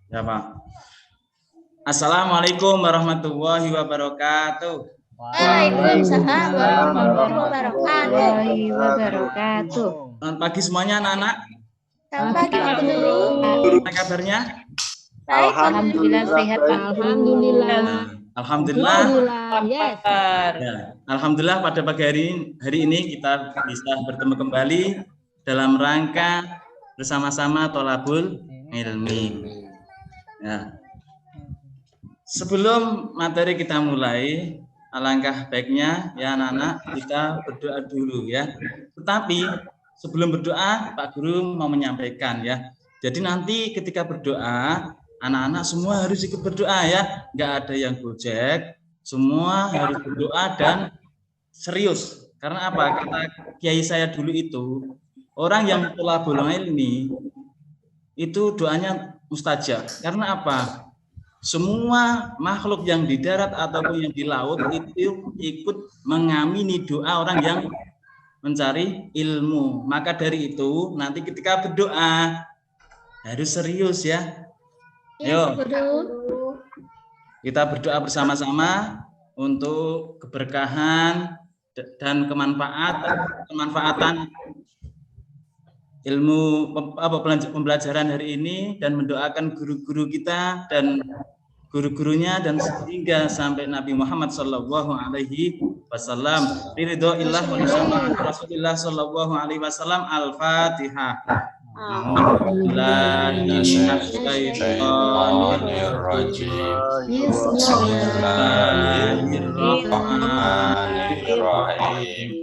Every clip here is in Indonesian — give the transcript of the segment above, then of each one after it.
Ya, Pak. Assalamualaikum warahmatullahi wabarakatuh. Waalaikumsalam warahmatullahi wabarakatuh. Selamat pagi semuanya anak-anak. Selamat pagi Pak Guru. Bagaimana kabarnya? Baik, Alhamdulillah sehat Pak. Alhamdulillah. Alhamdulillah. Yes. Ya, alhamdulillah pada pagi hari ini kita bisa bertemu kembali dalam rangka bersama-sama Tholabul Ilmi. Ya. Sebelum materi kita mulai, alangkah baiknya ya anak-anak kita berdoa dulu ya. Tetapi sebelum berdoa Pak Guru mau menyampaikan ya. Jadi nanti ketika berdoa anak-anak semua harus ikut berdoa ya. Enggak ada yang gojek, semua harus berdoa dan serius. Karena apa? Kata kiai saya dulu itu, orang yang tholabul ilmi itu doanya mustajab. Karena apa? Semua makhluk yang di darat ataupun yang di laut itu ikut mengamini doa orang yang mencari ilmu. Maka dari itu nanti ketika berdoa harus serius ya. Ayo kita berdoa bersama-sama untuk keberkahan dan kemanfaatan ilmu pembelajaran hari ini dan mendoakan guru-guru kita dan guru-gurunya dan sehingga sampai Nabi Muhammad sallallahu alaihi wasallam ridhoillah wa syafaat Rasulillah sallallahu alaihi wasallam. Al-Fatihah. Bismillahirrahmanirrahim.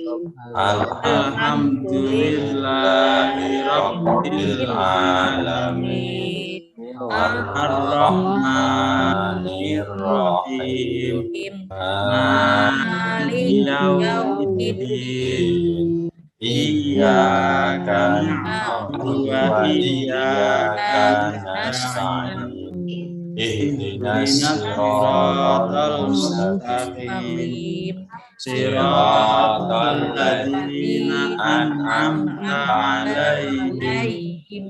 Alhamdulillahirabbil alamin. Ar-Rahmanir-Rahim. Maliki yaumiddin. Iyyaka na'budu wa iyyaka nasta'in. Ihdinas siratal mustaqim. Siratal ladzina an'amta 'alaihim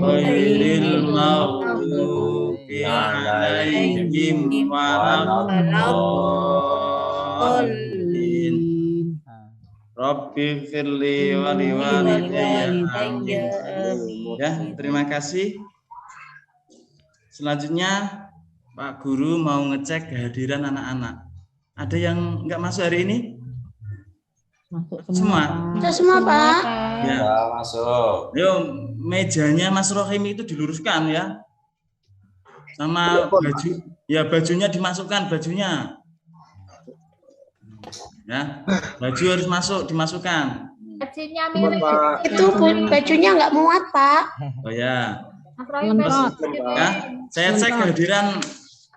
ghairil maghdubi 'alaihim waladdallin. Rabbi firli wa liwalidayya. Ya, terima kasih. Selanjutnya Pak Guru mau ngecek kehadiran anak-anak. Ada yang enggak masuk hari ini? Masuk Semua? Semua Pak. Ya, masuk. Yo, mejanya Mas Rohim itu diluruskan ya. Sama baju, ya bajunya dimasukkan bajunya. Ya, baju harus dimasukkan. Bajunya mirip. Itu bajunya nggak muat Pak. Oh ya. Ya. Saya cek kehadiran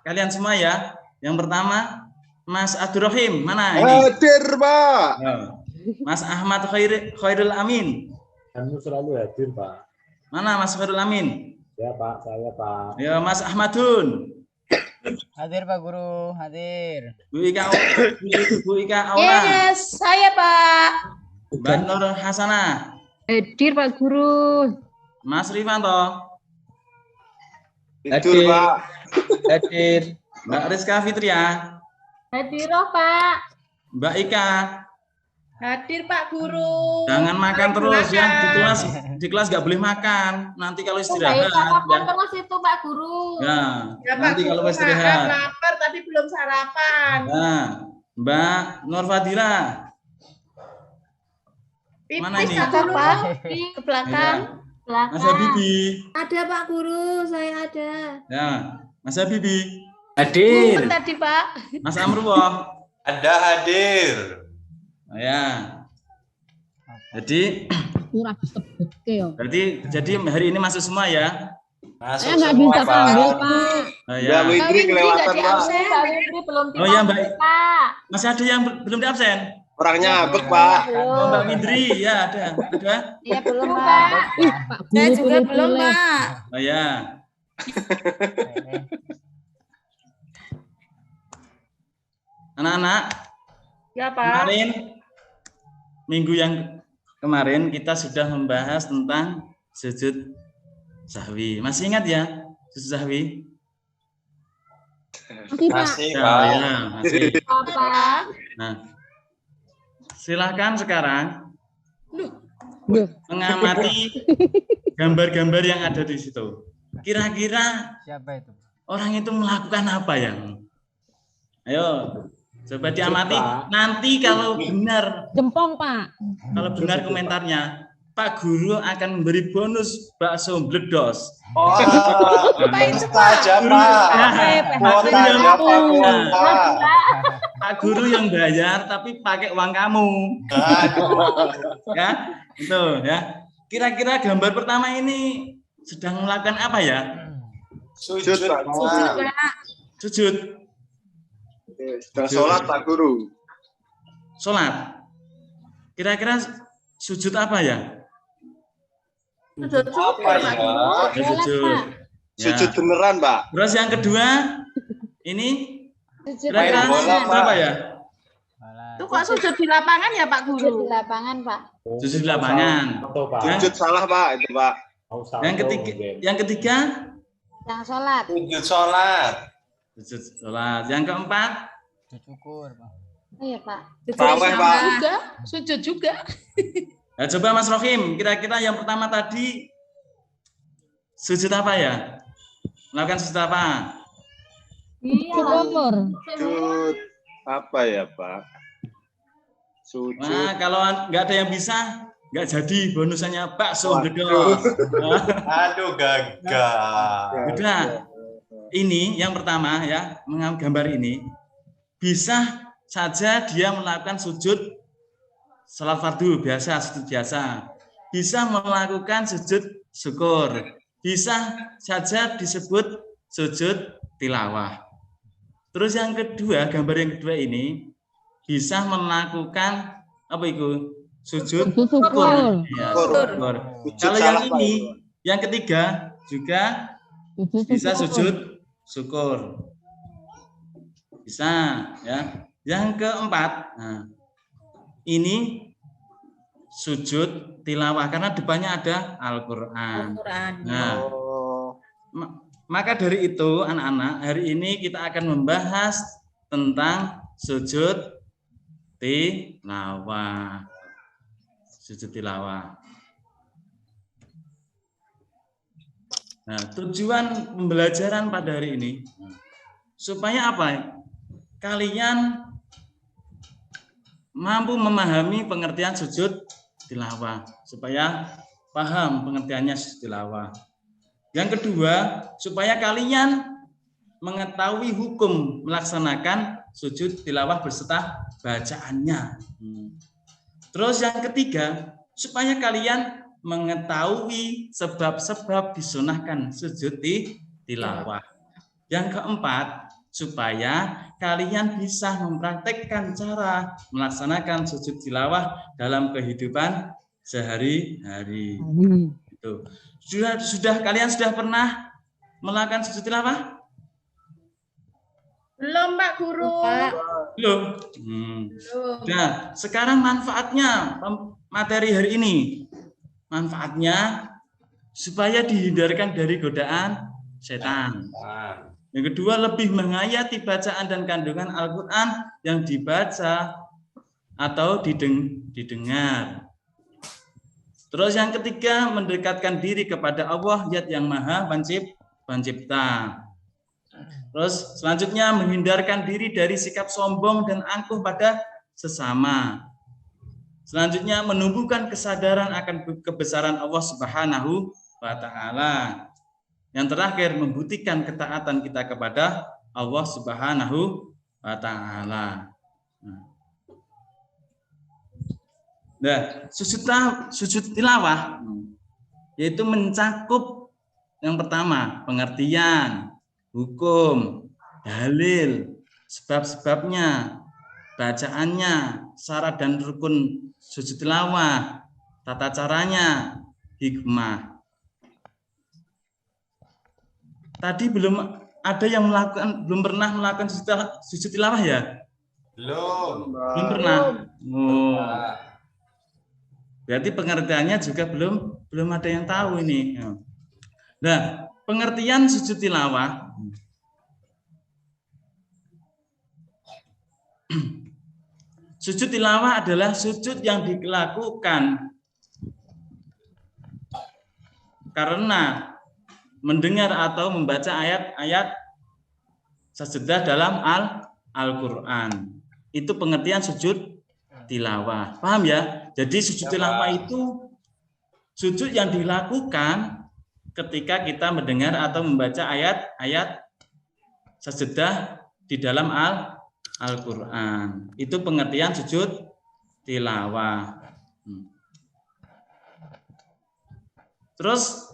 kalian semua ya. Yang pertama Mas Abdurrahim, mana ini? Hadir, Pak. Mas Ahmad Khairul Amin. Kamu selalu hadir, Pak. Mana Mas Khairul Amin? Ya, Pak, saya, Pak. Ya, Mas Ahmadun. Hadir Pak Guru, hadir. Bu Ika Aula. Yes, saya Pak. Mbak Nur Hasanah. Hadir Pak Guru. Mas Rifanto. Hadir, Pak. Hadir. Mbak Rizka Fitria. Hadir Pak. Mbak Ika. Hadir Pak Guru. Jangan makan terus ya di kelas nggak boleh makan. Nanti kalau istirahat. Sarapan terus itu Pak Guru. Ya, Ya, nanti kalau istirahat. Lapar tapi belum sarapan. Nah, Mbak Nur Fadila. Mana ini? Pak? Ke belakang. Ya. Mas Habibi. Ada Pak Guru, saya ada. Ya, Mas Habibi. Hadir. Tadi Pak. Mas Amrullah. Ada hadir. Oh, ya. Jadi Murah disebut yo. jadi hari ini masuk semua ya. Masuk Saya nggak semua, bisa Pak. panggil, Pak. Oh, Ya, ya. Witri kelewatan, Pak. Oh ya, Mbak. Masih ada yang belum di absen? Orangnya ngambek, Pak. Oh, Mbak Mindri, ya ada. Ada? Iya belum Pak. Pak Guru Saya juga belum boleh. Pak. Oh ya. Anak-anak, Ya Pak. kemarin minggu yang kemarin kita sudah membahas tentang sujud sahwi. Masih ingat ya? Susu Sahwi? Masih Pak. Masih, Ya, Pak. ya, masih. Apa? Nah, silakan sekarang Loh. mengamati gambar-gambar yang ada di situ. Kira-kira Siapa itu? orang itu melakukan apa ya? Ayo, coba diamati. Pak. Nanti kalau benar, Jempong Pak. komentarnya, Pak Guru akan memberi bonus bakso bledos. Oh, Apa itu, Pak? aja, Pak. Kuota yang apa, kuota? Pak Guru yang bayar tapi pakai uang kamu. Aduh. Ya, itu ya. Kira-kira gambar pertama ini sedang melakukan apa ya? Sujud, Pak. Pak. Sujud. Sedang sholat Pak Guru. Sholat. Kira-kira sujud apa ya? Sujud Apa ya? Ya, sujud. Ya. Sujud beneran, Pak. Terus yang kedua, ini Sujud kira-kira Main bola, sujud Pak. apa ya? Balas. Itu kok sujud di lapangan ya Pak Sujud di Guru? lapangan, Pak. Sujud di lapangan. Atau Pak. Sujud salah, Pak. Itu, Pak. Mau salto Yang ketiga, Yang sholat. Sujud sholat. sujud sholat. Yang keempat, Sujud syukur, Pak. Oh iya, Pak. Traweh, Pak. Juga, sujud juga. nah, coba Mas Rohim, kira-kira yang pertama tadi sujud apa ya? Melakukan sujud apa? Syukur. Sujud apa ya, Pak? Sujud. Nah, kalau nggak ada yang bisa, nggak jadi bonusannya bakso Waduh. bledos. Aduh, gagal. Udah. Ini yang pertama ya, menggambar ini bisa saja dia melakukan sujud salat fardu biasa, sujud biasa. Bisa melakukan sujud syukur. Bisa saja disebut sujud tilawah. Terus yang kedua, gambar yang kedua ini bisa melakukan apa itu? Sujud Sujud syukur. Ya, Syukur. syukur. Sujud Kalau salah, yang Pak. ini, yang ketiga juga bisa sujud syukur. Bisa ya. Yang keempat, nah, ini sujud tilawah karena depannya ada Al-Qur'an. Nah, Oh. maka dari itu anak-anak, hari ini kita akan membahas tentang sujud tilawah. Sujud tilawah. Nah, tujuan pembelajaran pada hari ini supaya apa? Kalian mampu memahami pengertian sujud tilawah, supaya paham pengertiannya sujud tilawah. Yang kedua, supaya kalian mengetahui hukum melaksanakan sujud tilawah beserta bacaannya. Terus yang ketiga, supaya kalian mengetahui sebab-sebab disunahkan sujud tilawah. Yang keempat, supaya kalian bisa mempraktekkan cara melaksanakan sujud tilawah dalam kehidupan sehari-hari. Itu. Kalian sudah pernah melakukan sujud tilawah? Belum Pak Guru. Belum. Nah, sekarang manfaatnya materi hari ini. Manfaatnya supaya dihindarkan dari godaan setan. Yang kedua, lebih menghayati bacaan dan kandungan Al-Quran yang dibaca atau didengar. Terus yang ketiga, mendekatkan diri kepada Allah yang Maha Pencipta. Terus selanjutnya, menghindarkan diri dari sikap sombong dan angkuh pada sesama. Selanjutnya, menumbuhkan kesadaran akan kebesaran Allah Subhanahu wa Ta'ala. Yang terakhir, membuktikan ketaatan kita kepada Allah Subhanahu wa Ta'ala. Nah, sujud tilawah yaitu mencakup yang pertama, pengertian, hukum, dalil, sebab-sebabnya, bacaannya, syarat dan rukun sujud tilawah, tata caranya, hikmah. Tadi belum ada yang belum pernah melakukan sujud tilawah ya? Belum. Belum pernah. Oh. Berarti pengertiannya juga belum ada yang tahu ini. Nah, pengertian sujud tilawah. Sujud tilawah adalah sujud yang dilakukan karena mendengar atau membaca ayat-ayat sajadah dalam Al-Qur'an. Itu pengertian sujud tilawah. Paham ya? Jadi sujud tilawah itu sujud yang dilakukan ketika kita mendengar atau membaca ayat-ayat sajadah di dalam Al-Qur'an. Itu pengertian sujud tilawah. Terus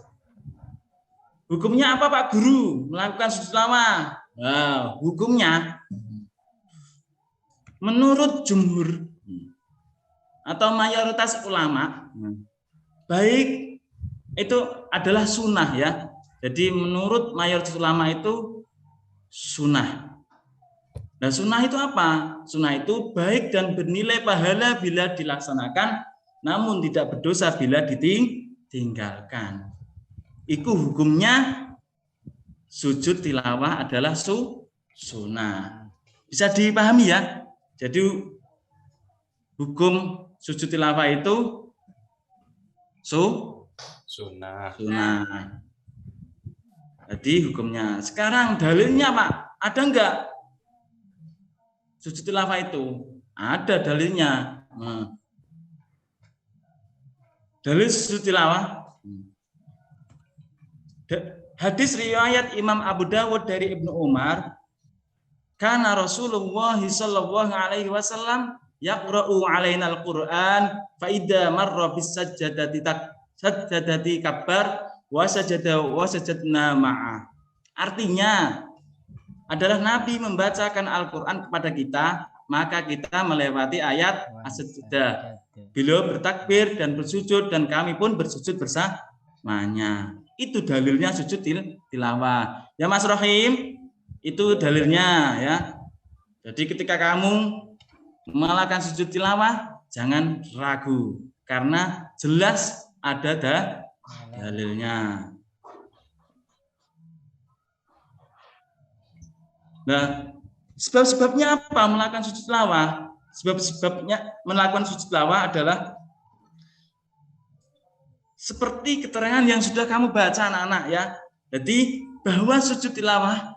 hukumnya apa Pak Guru melakukan sujud tilawah? Nah, hukumnya menurut jumhur atau mayoritas ulama, baik itu adalah sunnah ya. Jadi menurut mayoritas ulama itu sunnah. Nah, sunnah itu apa? Sunnah itu baik dan bernilai pahala bila dilaksanakan, namun tidak berdosa bila ditinggalkan. Itu hukumnya sujud tilawah adalah sunnah. Bisa dipahami ya? Jadi hukum sujud tilawah itu sunnah. Jadi hukumnya. Sekarang dalilnya Pak, ada enggak? Sujud tilawah itu ada dalilnya. Dalil sujud tilawah. Hadis riwayat Imam Abu Dawud dari Ibnu Umar, kana Rasulullah sallallahu alaihi wasallam yaqra'u alaina al-Qur'an fa idza marra bis sajadati kabbar wa sajadna ma'a. Artinya adalah Nabi membacakan Al-Qur'an kepada kita, maka kita melewati ayat as-sajdah. Beliau bertakbir dan bersujud dan kami pun bersujud bersamanya. Itu dalilnya sujud tilawah. Ya Mas Rohim, itu dalilnya ya. Jadi ketika kamu melakukan sujud tilawah, jangan ragu karena jelas ada dalilnya. Nah, sebab-sebabnya apa melakukan sujud tilawah? Sebab-sebabnya melakukan sujud tilawah adalah seperti keterangan yang sudah kamu baca anak-anak ya. Jadi bahwa sujud tilawah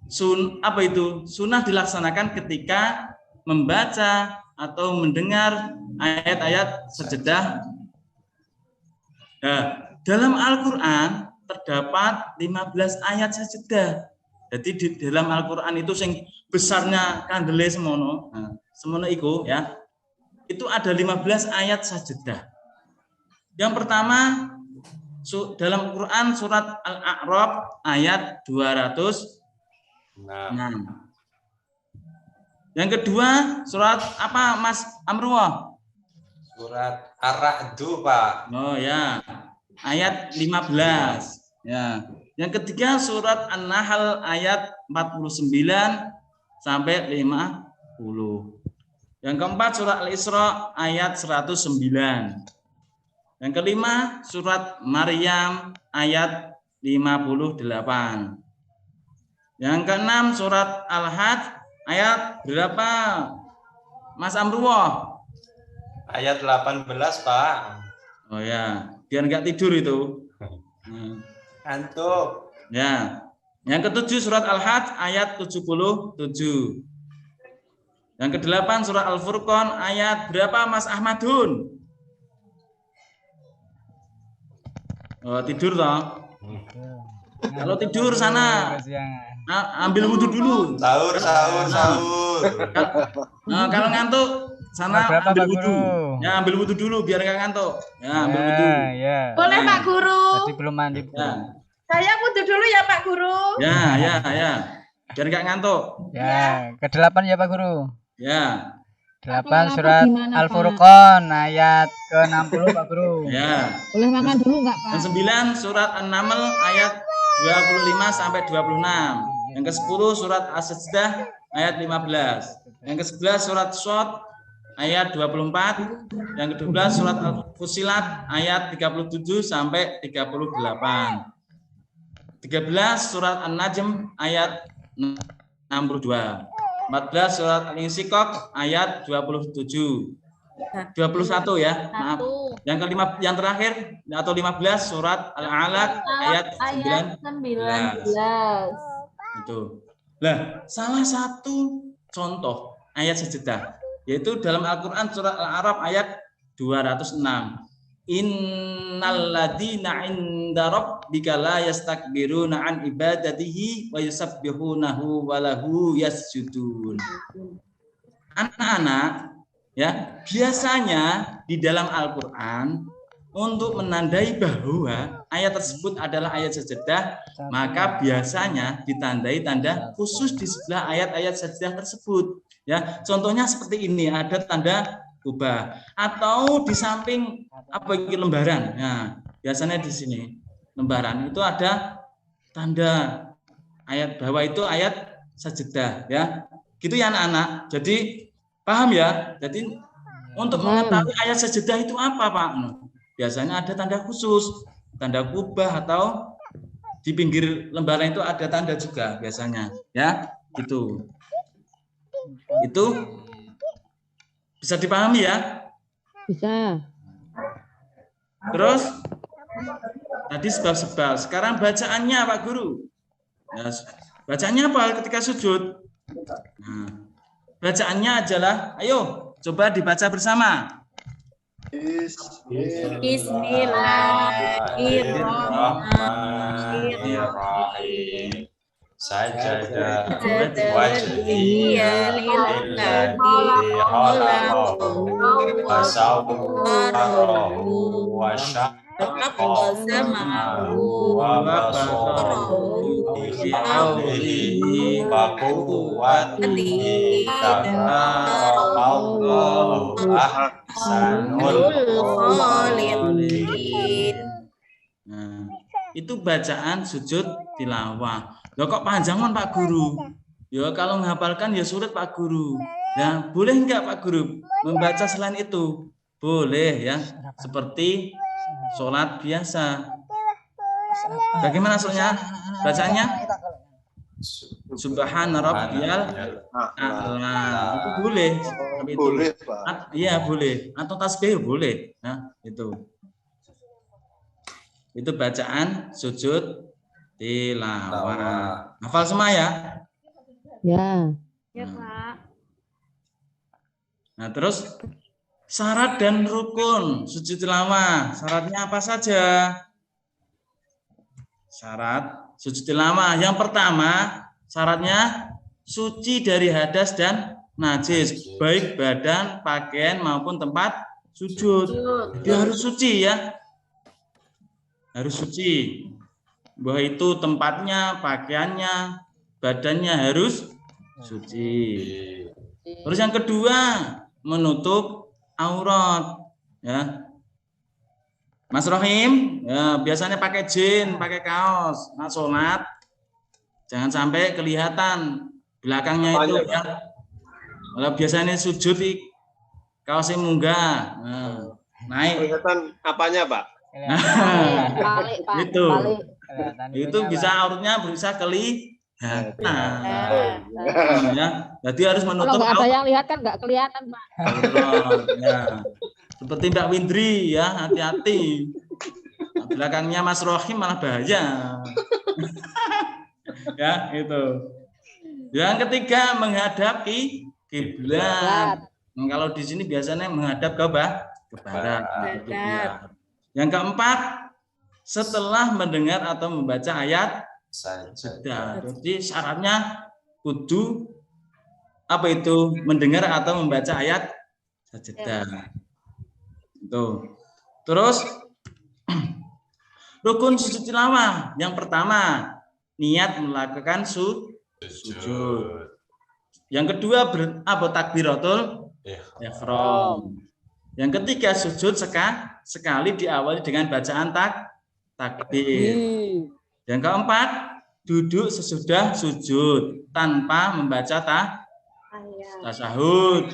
sunnah dilaksanakan ketika membaca atau mendengar ayat-ayat sajadah. Nah, dalam Al-Qur'an terdapat 15 ayat sajadah. Jadi di dalam Al-Qur'an itu sing besarnya kandele semono. Nah, semono iku ya. Itu ada 15 ayat sajadah. Yang pertama dalam Quran surat Al-A'raf ayat 206. Yang kedua surat apa Mas Amrullah? Surat Ar-Ra'du Pak. Oh ya, ayat 15. Ya. Yang ketiga surat An-Nahl ayat 49 sampai 50. Yang keempat surat Al-Isra ayat 109. Yang kelima surat Maryam ayat 58. Yang keenam surat Al-Hajj ayat berapa? Mas Amrullah? Ayat 18 Pak. Oh ya, biar enggak tidur itu. Antuk. Ya. Yang ketujuh surat Al-Hajj ayat 77. Yang kedelapan surat Al-Furqan ayat berapa Mas Ahmadun? Oh, tidur toh? Kalau tidur sana ambil wudhu dulu. Sahur. Nah, kalau ngantuk sana ambil wudhu. Ya, ambil wudhu dulu biar nggak ngantuk. Ya, ambil wudhu. Ya. Boleh Pak Guru. Tadi belum mandi. Ya. Saya wudhu dulu ya Pak Guru. Ya. Biar nggak ngantuk. Ya, ke-8 ya Pak Guru. Ya. 8 surat Al-Furqan ayat ke-60 Pak Guru. Ya. Boleh makan dulu nggak Pak? Yang 9 surat An-Naml ayat 25 sampai 26. Yang ke-10 surat As-Sajdah ayat 15. Yang ke-11 surat Shad ayat 24. Yang ke-12 surat Al-Fussilat ayat 37 sampai 38. 13 surat An-Najm ayat 62. 14 surat Al-Insyiqaq ayat 27. 21 ya, maaf. Yang terakhir atau 15 surat Al-Alaq ayat 19. Itu. Nah, salah satu contoh ayat sajadah yaitu dalam Al-Qur'an surat Al-A'raf ayat 206. Innalladzina 'inda rabbika la yastakbiruna 'an ibadatihi wa yusabbihunahu wa lahu yasjudun. Anak-anak, ya, biasanya di dalam Al-Qur'an untuk menandai bahwa ayat tersebut adalah ayat sajadah, maka biasanya ditandai tanda khusus di sebelah ayat-ayat sajadah tersebut. Ya, contohnya seperti ini, ada tanda kubah atau di samping lembaran. Nah, biasanya di sini lembaran itu ada tanda ayat bahwa itu ayat sajadah, ya. Gitu ya anak-anak. Jadi paham ya? Jadi untuk mengetahui ayat sajadah itu apa, Pak? Biasanya ada tanda khusus, tanda kubah atau di pinggir lembaran itu ada tanda juga biasanya, ya, gitu. Itu bisa dipahami ya? Bisa. Terus tadi sebab-sebab. Sekarang bacaannya Pak Guru. Ya, bacaannya apa ketika sujud? Nah, bacaannya adalah, ayo coba dibaca bersama. Bismillahirrahmanirrahim. Sajadah wajhiyya lilladzi khalaqahu wa sawwarahu wa syaqqa sam'ahu wa basarahu bi hawlihi wa quwwatihi tabarakallahu ahsanul khaliqin. Nah, itu bacaan sujud tilawah. Loh kok panjangan Pak Guru? Ya kalau menghafalkan ya sulit Pak Guru. Ya, boleh enggak Pak Guru membaca selain itu? Boleh ya, seperti sholat biasa. Bagaimana soalnya? Bacaannya? Subhana rabbiyal a'la. Itu boleh. Itu. Boleh, Pak. Iya, boleh. Atau tasbih boleh. Nah, itu. Itu bacaan sujud tilawah. Hafal semua ya? Ya. Ya, Pak. Nah, terus syarat dan rukun sujud tilawah. Syaratnya apa saja? Syarat sujud tilawah. Yang pertama, syaratnya suci dari hadas dan najis, baik badan, pakaian maupun tempat sujud. Dia harus suci ya. Harus suci. Bahwa itu tempatnya, pakaiannya, badannya harus suci. Terus yang kedua, menutup aurat, ya. Mas Rohim, ya, biasanya pakai jin, pakai kaos, nah sholat, jangan sampai kelihatan belakangnya itu, ya. Kalau biasanya sujud, kaosnya munggah, nah, naik. Kelihatan apanya, Pak? Balik, Pak. Itu. Balik. Itu bisa auratnya bisa kelihatan. Ya, jadi harus Kalau menutup nggak ada aurat. yang lihat kan nggak kelihatan, Pak. Ya. Seperti Mbak Windri ya, hati-hati. Belakangnya Mas Rohim malah bahaya. Ya, itu. Yang ketiga, menghadap kiblat. Kalau di sini biasanya menghadap ke barat. Yang keempat, setelah mendengar atau membaca ayat sajadah. Jadi syaratnya kudu apa itu? Mendengar atau membaca ayat sajadah. Itu. Terus rukun sujud tilawah. Yang pertama, niat melakukan sujud. Yang kedua, takbiratul ihram. Yang ketiga, sujud sekali diawali dengan bacaan takbir. Yang keempat, duduk sesudah sujud tanpa membaca tasyahud.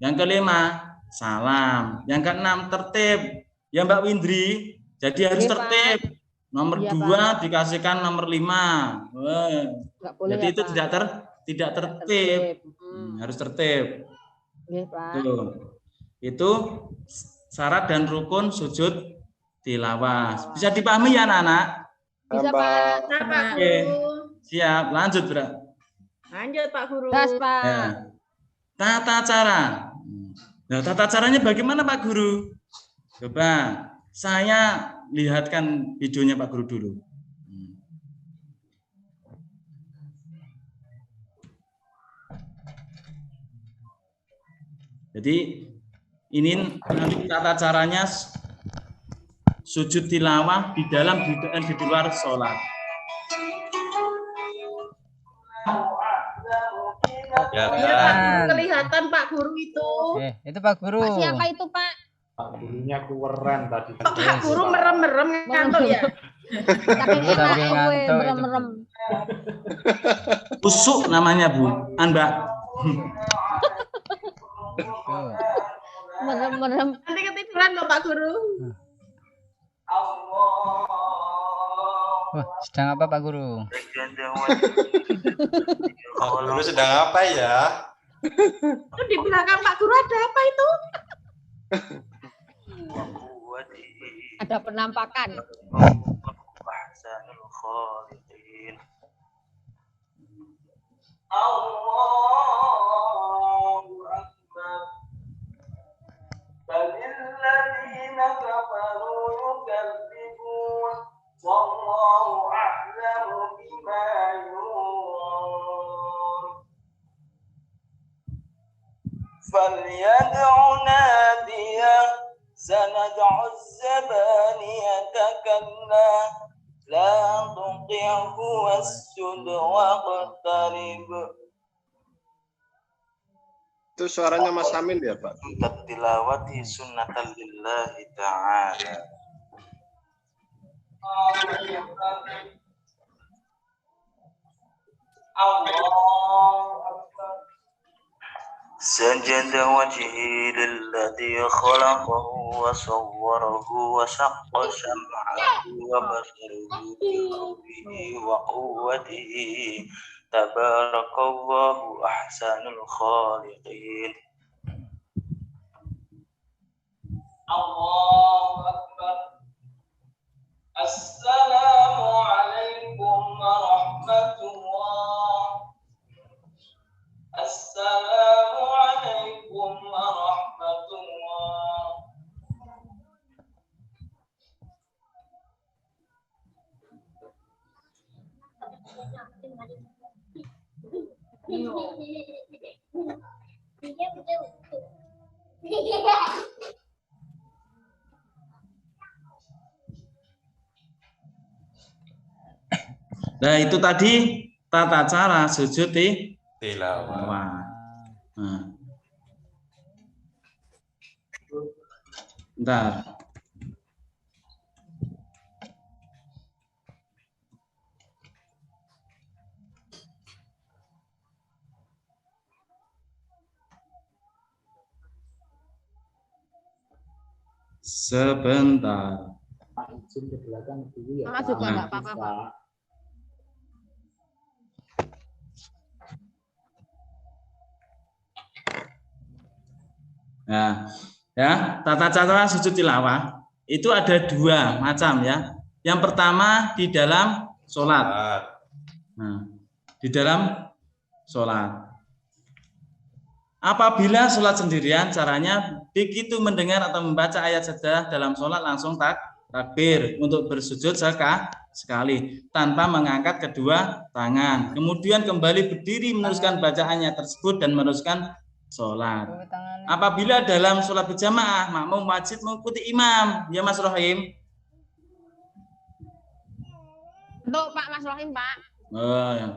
Yang kelima, salam. Yang keenam, tertib. Ya Mbak Windri, jadi harus tertib. Nomor Iya, 2 dikasihkan nomor 5. Nggak boleh Jadi ya, itu Pak? tidak tertib. Harus tertib. Oke, Pak. Tuh. Itu syarat dan rukun sujud tilawah. Bisa dipahami ya anak-anak? Bisa, Pak. Nah, Pak Oke. Guru. Siap, lanjut, Bro. Lanjut, Pak Guru. Gas, Pak. Ya. Tata cara. Nah, tata caranya bagaimana Pak Guru? Coba saya lihatkan videonya Pak Guru dulu. Jadi ini nanti tata caranya sujud tilawah di dalam dan di luar sholat. Ya, Iya, Pak Guru, kelihatan Pak Guru itu. Itu Pak Guru. Pak, siapa itu, Pak? Pak gurunya keren tadi. Kok Pak Guru merem-merem ngantuk ya? Saking enak Saking gue, ngantuk itu. merem-merem. Usuk namanya Bu, Mbak. Tuh. Merem-merem. Nanti ketiduran loh Pak Guru. Wah, sedang apa Pak Guru? Pak Guru sedang apa ya? Itu di belakang Pak Guru ada apa itu? Ada penampakan. فليدع ناديه سندع الزبانية كلا لا تطعه واسجد واقترب. Itu suaranya Mas Amin ya, Pak? Tilawati sunnatan lillahi ta'ala. سجد وجهي للذي خلقه وصوره وشق سمعه وبصره بحوله وقوته تبارك الله أحسن الخالقين. الله أكبر. السلام عليكم ورحمة الله. السلام عليكم ورحمة الله. Nah, itu tadi tata cara sujud Tilawah. Nah. Bentar. Sebentar. Pak izin ke belakang dulu ya. Mama juga nggak apa-apa, Pak. Nah, ya, tata cara sujud tilawah itu ada 2 macam ya. Yang pertama di dalam sholat. Nah, di dalam sholat. Apabila sholat sendirian, caranya begitu mendengar atau membaca ayat sajadah dalam sholat langsung takbir untuk bersujud sekali tanpa mengangkat kedua tangan. Kemudian kembali berdiri meneruskan bacaannya tersebut dan meneruskan sholat. Apabila dalam sholat berjamaah, makmum wajib mengikuti imam. Ya Mas Rohim. Untuk Pak Mas Rohim, Pak. Oh, ya.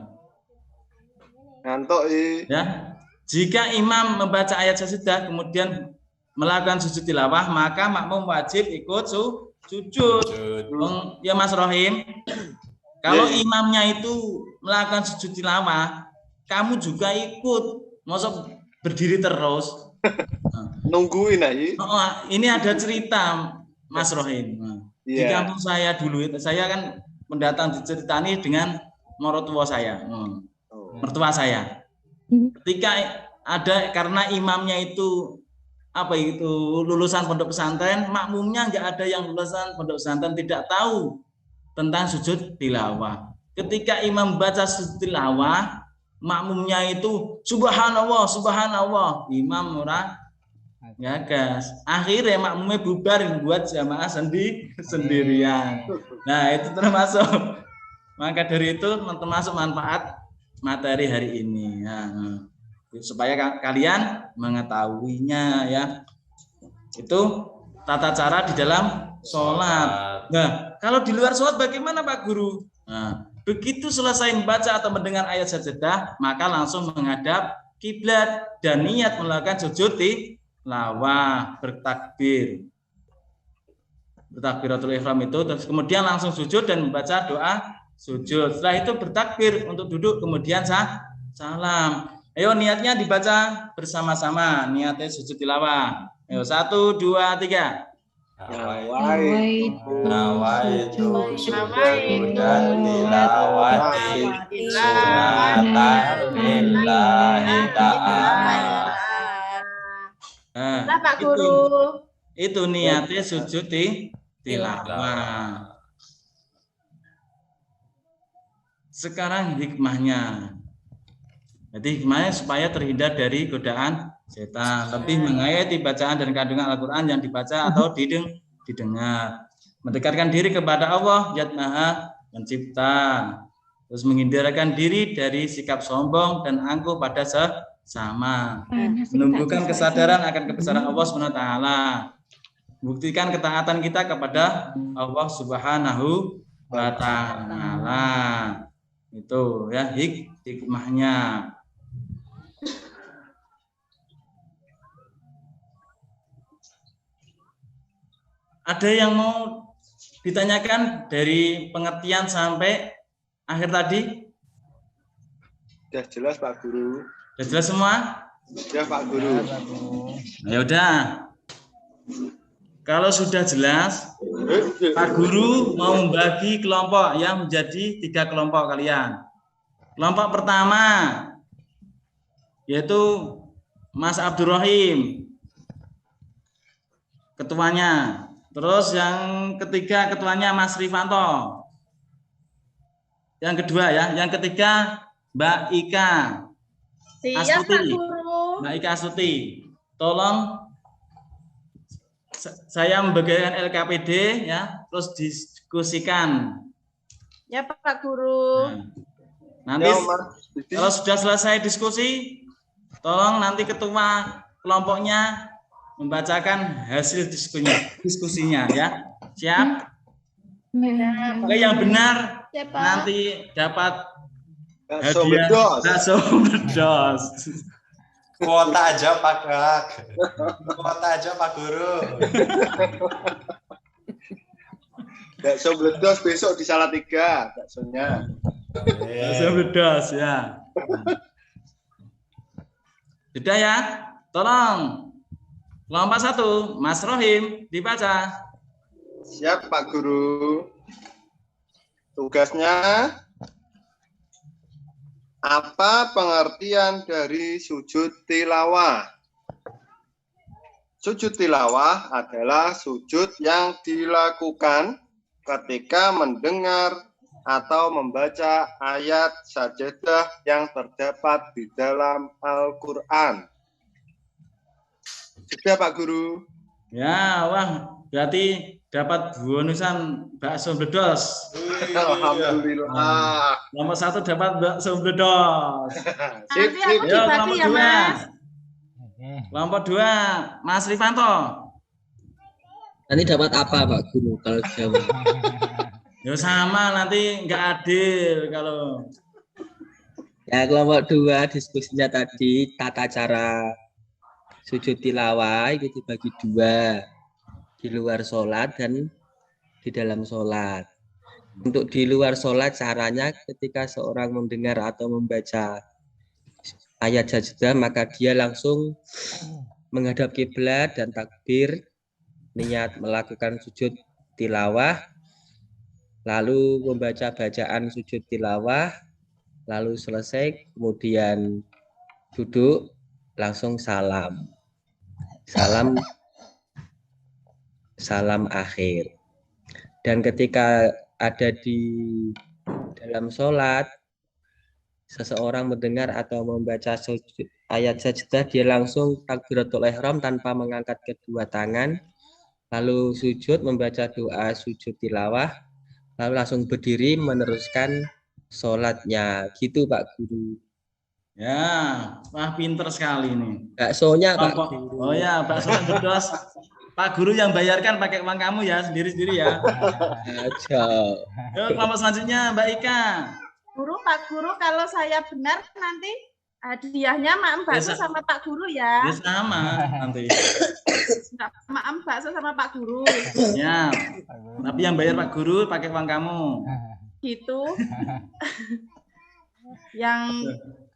Ngantuk Ya. Jika imam membaca ayat sajadah kemudian melakukan sujud tilawah, maka makmum wajib ikut sujud. Ya Mas Rohim. Kalau imamnya itu melakukan sujud tilawah, kamu juga ikut. Masa berdiri terus? Nungguin aja. Oh, ini ada cerita Mas Rohim. Di kampung saya dulu itu, saya kan mendatang diceritani dengan mertua saya. Mertua saya. Ketika ada karena imamnya itu lulusan pondok pesantren, makmumnya nggak ada yang lulusan pondok pesantren, tidak tahu tentang sujud tilawah. Ketika imam baca sujud tilawah, makmumnya itu subhanallah, subhanallah, imam ora gagas. Akhirnya makmumnya bubar buat jamaah sendirian. Nah, itu termasuk. Maka dari itu termasuk manfaat materi hari ini. Nah, supaya kalian mengetahuinya ya. Itu tata cara di dalam sholat. Nah, kalau di luar sholat bagaimana Pak Guru? Nah, begitu selesai membaca atau mendengar ayat sajadah, maka langsung menghadap kiblat dan niat melakukan sujud tilawah, bertakbir. Bertakbiratul ihram itu, terus kemudian langsung sujud dan membaca doa sujud. Setelah itu bertakbir untuk duduk, kemudian salam. Ayo niatnya dibaca bersama-sama, niatnya sujud tilawah. Ayo 1, 2, 3. Nawaitu sujudan tilawati sunatan lillahi ta'ala. Nah, Pak Guru. Itu niatnya sujud tilawah. Sekarang hikmahnya. Jadi hikmahnya supaya terhindar dari godaan setan, lebih menghayati bacaan dan kandungan Al-Quran yang dibaca atau didengar, mendekatkan diri kepada Allah Zat Maha Pencipta, terus menghindarkan diri dari sikap sombong dan angkuh pada sesama, menumbuhkan kesadaran akan kebesaran Allah SWT, buktikan ketaatan kita kepada Allah Subhanahu wa Ta'ala. Itu ya hikmahnya. Ada yang mau ditanyakan dari pengertian sampai akhir tadi? Sudah jelas Pak Guru. Sudah jelas semua? Sudah Pak Guru. Ya udah. Kalau sudah jelas, Pak Guru mau membagi kelompok yang menjadi 3 kelompok kalian. Kelompok pertama yaitu Mas Abdurrahim, ketuanya. Terus yang ketiga ketuanya Mas Rifanto. Yang kedua ya, yang ketiga Mbak Ika Astuti. Mbak Ika Astuti. Tolong saya membagikan LKPD ya, terus diskusikan. Ya Pak Guru. Nah, nanti kalau sudah selesai diskusi, tolong nanti ketua kelompoknya membacakan hasil diskusinya ya. Siap? Oke, yang benar nanti dapat hadiah bakso berdos. Kuota aja Pak Gak. Kuota aja Pak Guru. Bakso berdos besok di Salatiga baksonya. Bakso berdos ya. Sudah ya? Tolong kelompok 1, Mas Rohim, dibaca. Siap Pak Guru. Tugasnya apa pengertian dari sujud tilawah? Sujud tilawah adalah sujud yang dilakukan ketika mendengar atau membaca ayat sajadah yang terdapat di dalam Al-Quran. Sudah Pak Guru. Ya, wah, berarti dapat bonusan bakso bledos. Alhamdulillah. Nomor 1 dapat bakso bledos. Sip, sip. Yo, kelompok 2. Kelompok 2, Mas Rifanto. Nanti dapat apa Pak Guru kalau jawab? Ya sama, nanti nggak adil kalau. Ya, kelompok 2 diskusinya tadi tata cara sujud tilawah itu dibagi 2, di luar sholat dan di dalam sholat. Untuk di luar sholat caranya ketika seorang mendengar atau membaca ayat sajadah maka dia langsung menghadap kiblat dan takbir, niat melakukan sujud tilawah, lalu membaca bacaan sujud tilawah, lalu selesai, kemudian duduk, langsung salam. Salam akhir. Dan ketika ada di dalam sholat, seseorang mendengar atau membaca ayat sajdah, dia langsung takbiratul ihram tanpa mengangkat kedua tangan, lalu sujud membaca doa sujud tilawah, lalu langsung berdiri meneruskan sholatnya. Gitu Pak Guru. Ya, wah pinter sekali nih. Baksonya Pak Guru. Oh ya, baksonya berdos. Pak Guru yang bayarkan pakai uang kamu ya, sendiri-sendiri ya. Aja. Yuk, kelompok selanjutnya Mbak Ika. Pak Guru, kalau saya benar nanti hadiahnya maem bakso sama Pak Guru ya. Ya sama nanti. Maem bakso sama Pak Guru. Ya, tapi yang bayar Pak Guru pakai uang kamu. Gitu. Yang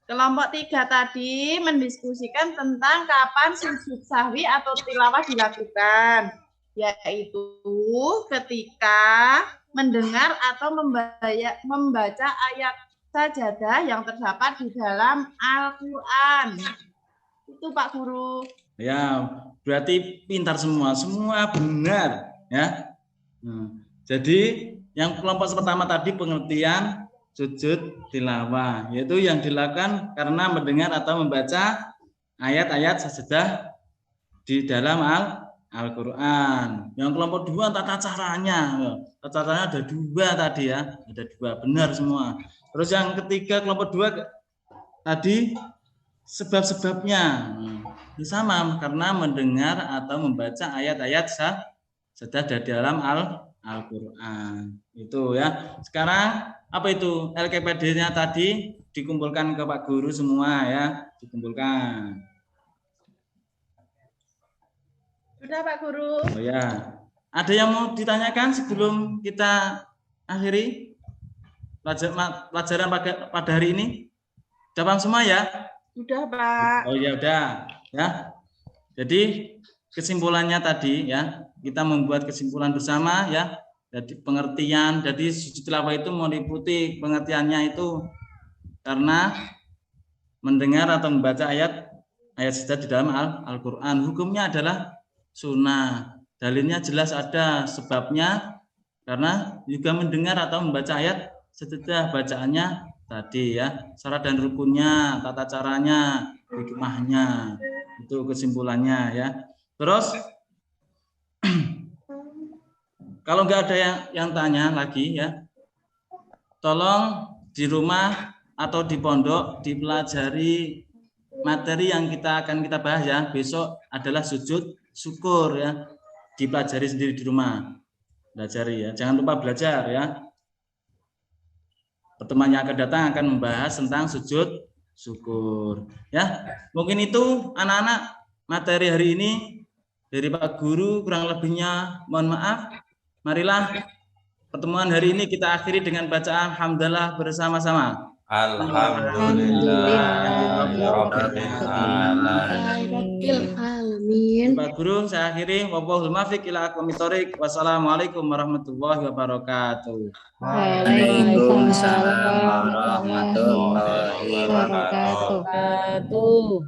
kelompok 3 tadi mendiskusikan tentang kapan sujud sahwi atau tilawah dilakukan, yaitu ketika mendengar atau membaca ayat sajadah yang terdapat di dalam Al-Quran. Itu Pak Guru. Ya, berarti pintar semua benar ya. Jadi yang kelompok pertama tadi pengertian sujud tilawah, yaitu yang dilakukan karena mendengar atau membaca ayat-ayat sajadah di dalam Al-Quran. Yang kelompok 2 tata caranya. Tata caranya ada 2 tadi ya, ada 2 benar semua. Terus yang ketiga kelompok 2 tadi sebab-sebabnya sama karena mendengar atau membaca ayat-ayat sajadah di dalam Al-Quran. Itu ya. Sekarang apa itu LKPD-nya tadi dikumpulkan ke Pak Guru semua ya, dikumpulkan. Sudah Pak Guru. Oh ya. Ada yang mau ditanyakan sebelum kita akhiri pelajaran pada hari ini? Sudah paham semua ya? Sudah Pak. Oh ya udah ya. Jadi kesimpulannya tadi ya, kita membuat kesimpulan bersama ya. Jadi pengertian, jadi sujud tilawah itu meliputi pengertiannya itu karena mendengar atau membaca ayat sajadah di dalam Al-Quran. Hukumnya adalah sunnah. Dalilnya jelas ada, sebabnya karena juga mendengar atau membaca ayat sajadah bacaannya tadi ya, syarat dan rukunnya, tata caranya, hikmahnya, itu kesimpulannya ya. Terus kalau nggak ada yang tanya lagi ya, tolong di rumah atau di pondok dipelajari materi yang akan kita bahas ya. Besok adalah sujud syukur ya, dipelajari sendiri di rumah, pelajari ya. Jangan lupa belajar ya. Pertemuan yang akan datang akan membahas tentang sujud syukur ya. Mungkin itu anak-anak materi hari ini dari Pak Guru, kurang lebihnya mohon maaf. Marilah pertemuan hari ini kita akhiri dengan bacaan hamdalah bersama-sama. Alhamdulillahirrahmanirrahim. Pak Guru, saya akhiri. Wallahul muwaffiq ila aqwamit thoriq. Wassalamualaikum warahmatullahi wabarakatuh. Waalaikumsalam warahmatullahi wabarakatuh.